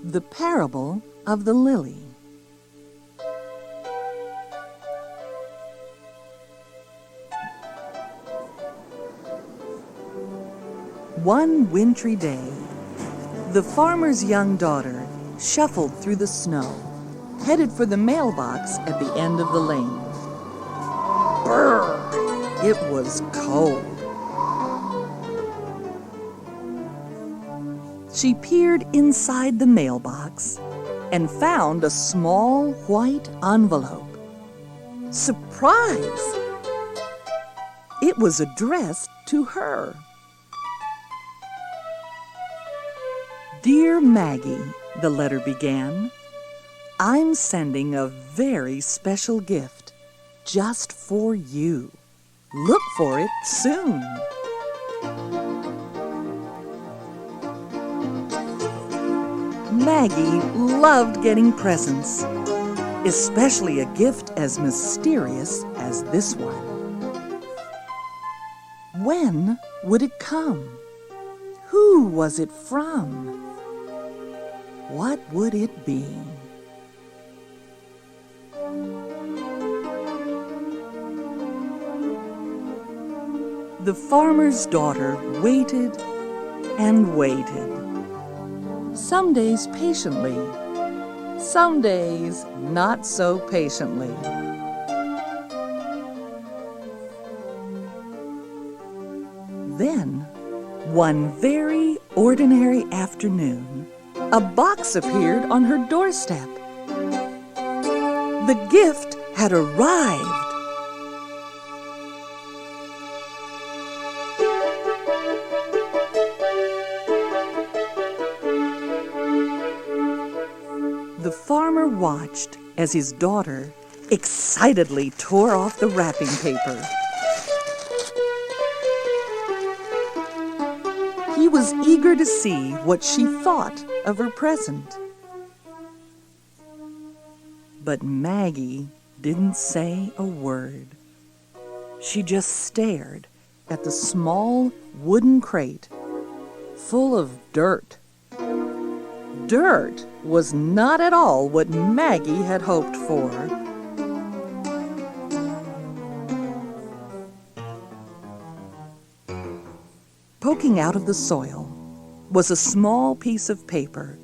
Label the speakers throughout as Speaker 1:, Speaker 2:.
Speaker 1: The Parable of the Lily. One wintry day, the farmer's young daughter shuffled through the snow, headed for the mailbox at the end of the lane. Brrr! It was cold. She peered inside the mailbox and found a small white envelope. Surprise! It was addressed to her. Dear Maggie, the letter began, I'm sending a very special gift just for you. Look for it soon. Maggie loved getting presents, especially a gift as mysterious as this one. When would it come? Who was it from? What would it be? The farmer's daughter waited and waited. Some days patiently, some days not so patiently. Then, one very ordinary afternoon, a box appeared on her doorstep. The gift had arrived. The farmer watched as his daughter excitedly tore off the wrapping paper. He was eager to see what she thought of her present. But Maggie didn't say a word. She just stared at the small wooden crate full of dirt. Dirt was not at all what Maggie had hoped for. Poking out of the soil was a small piece of paper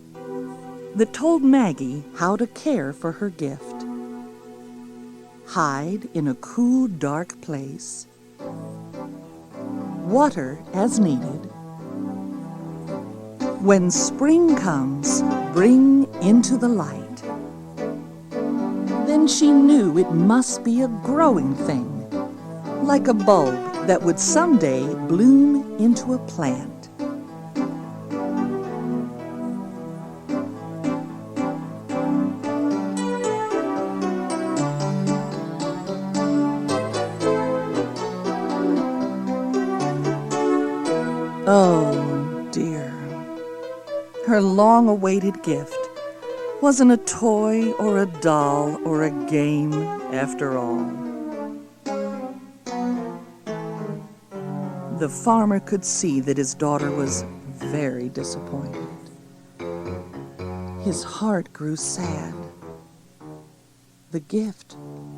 Speaker 1: that told Maggie how to care for her gift. Hide in a cool, dark place. Water as needed. When spring comes, bring into the light. Then she knew it must be a growing thing, like a bulb that would someday bloom into a plant. Oh, dear. Her long-awaited gift wasn't a toy or a doll or a game after all. The farmer could see that his daughter was very disappointed. His heart grew sad. The gift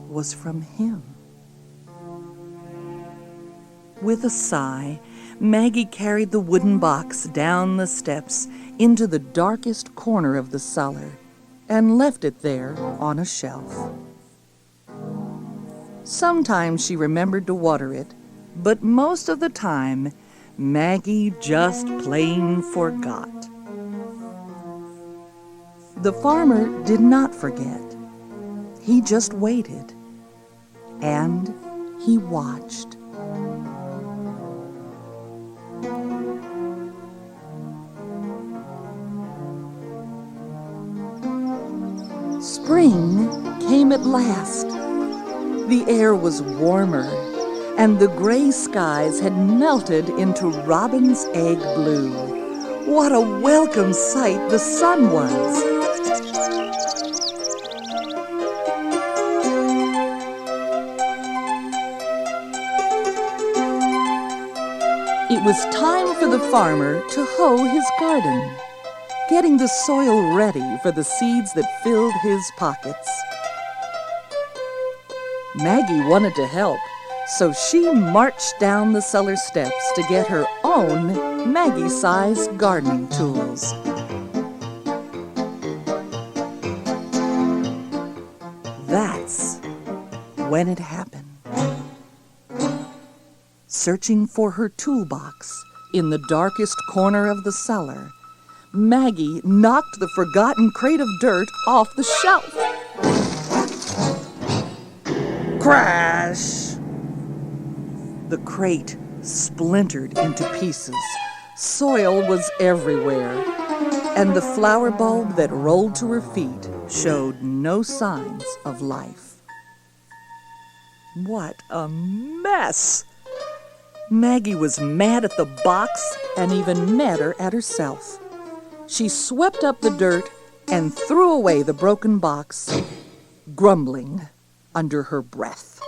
Speaker 1: was from him. With a sigh, Maggie carried the wooden box down the steps into the darkest corner of the cellar and left it there on a shelf. Sometimes she remembered to water it, but most of the time, Maggie just plain forgot. The farmer did not forget. He just waited, and he watched. Spring came at last. The air was warmer, and the gray skies had melted into robin's egg blue. What a welcome sight the sun was! It was time for the farmer to hoe his garden. getting the soil ready for the seeds that filled his pockets. Maggie wanted to help, so she marched down the cellar steps to get her own Maggie-sized gardening tools. That's when it happened. Searching for her toolbox in the darkest corner of the cellar, Maggie knocked the forgotten crate of dirt off the shelf. Crash! The crate splintered into pieces. Soil was everywhere, and the flower bulb that rolled to her feet showed no signs of life. What a mess! Maggie was mad at the box and even madder at herself. She swept up the dirt and threw away the broken box, grumbling under her breath.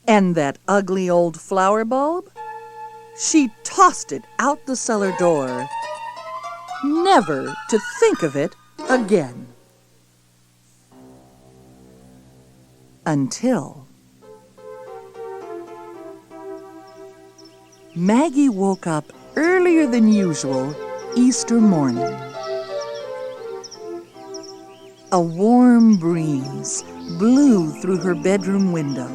Speaker 1: And that ugly old flower bulb? She tossed it out the cellar door, never to think of it again. Until Maggie woke up earlier than usual Easter morning. A warm breeze blew through her bedroom window,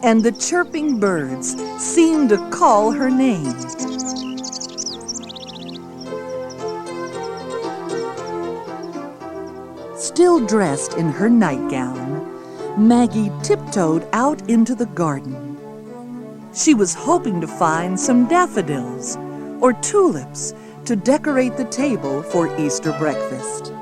Speaker 1: and the chirping birds seemed to call her name. Still dressed in her nightgown, Maggie tiptoed out into the garden. She was hoping to find some daffodils or tulips to decorate the table for Easter breakfast.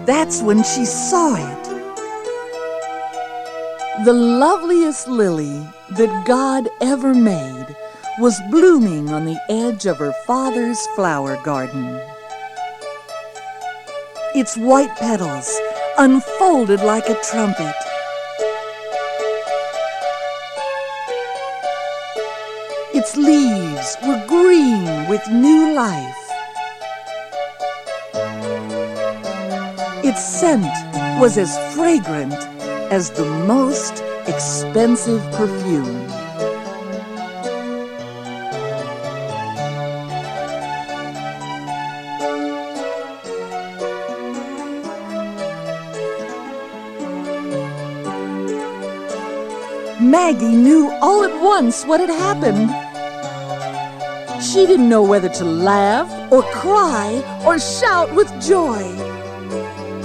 Speaker 1: That's when she saw it. The loveliest lily that God ever made was blooming on the edge of her father's flower garden. Its white petals unfolded like a trumpet. Its leaves were green with new life. Its scent was as fragrant as the most expensive perfume. Maggie knew all at once what had happened. She didn't know whether to laugh or cry or shout with joy.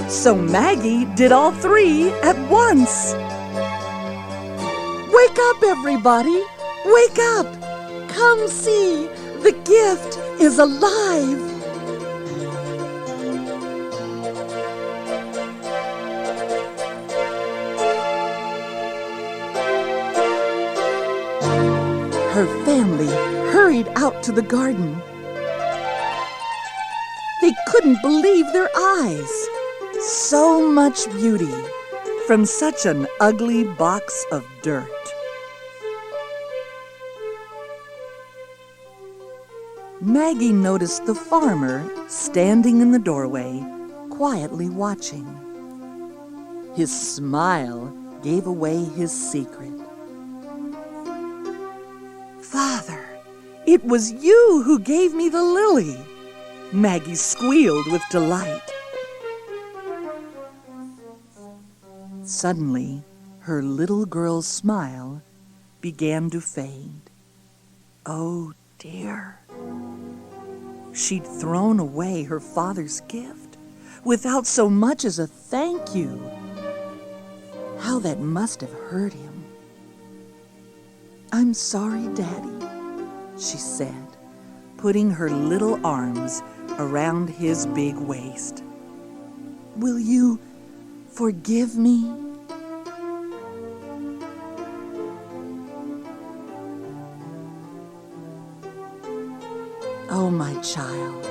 Speaker 1: So Maggie did all three at once. Wake up, everybody! Wake up! Come see, the gift is alive! Her family hurried out to the garden. They couldn't believe their eyes. So much beauty from such an ugly box of dirt. Maggie noticed the farmer standing in the doorway, quietly watching. His smile gave away his secret. Father, it was you who gave me the lily, Maggie squealed with delight. Suddenly, her little girl's smile began to fade. Oh dear. She'd thrown away her father's gift without so much as a thank you. How that must have hurt him. I'm sorry, Daddy, she said, putting her little arms around his big waist. Will you forgive me? Oh, my child,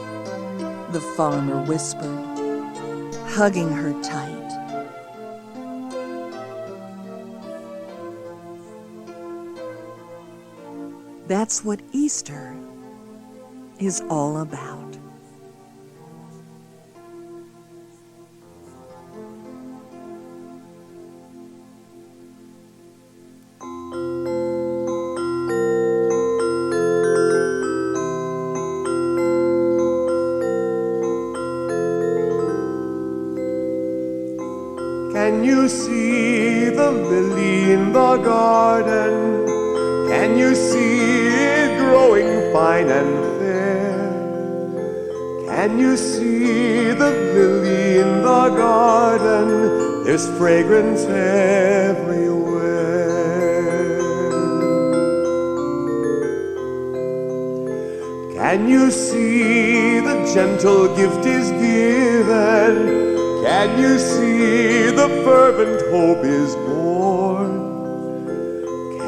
Speaker 1: the farmer whispered, hugging her tight. That's what Easter is all about.
Speaker 2: Can you see the lily in the garden? Can you see it growing fine and fair? Can you see the lily in the garden? There's fragrance everywhere. Can you see the gentle gift is given? Can you see the fervent hope is born?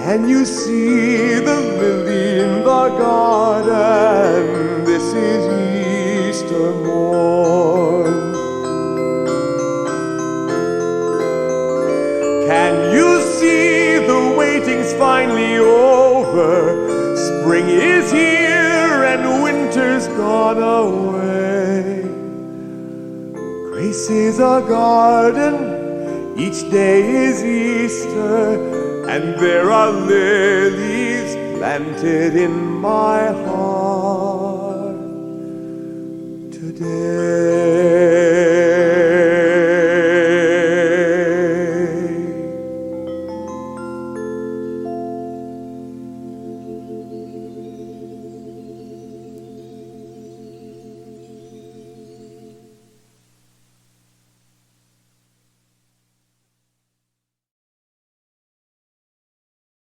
Speaker 2: Can you see the lily in the garden? This is Easter morn. Can you see the waiting's finally over? Spring is here and winter's gone away. Grace is a garden, each day is Easter, and there are lilies planted in my heart today.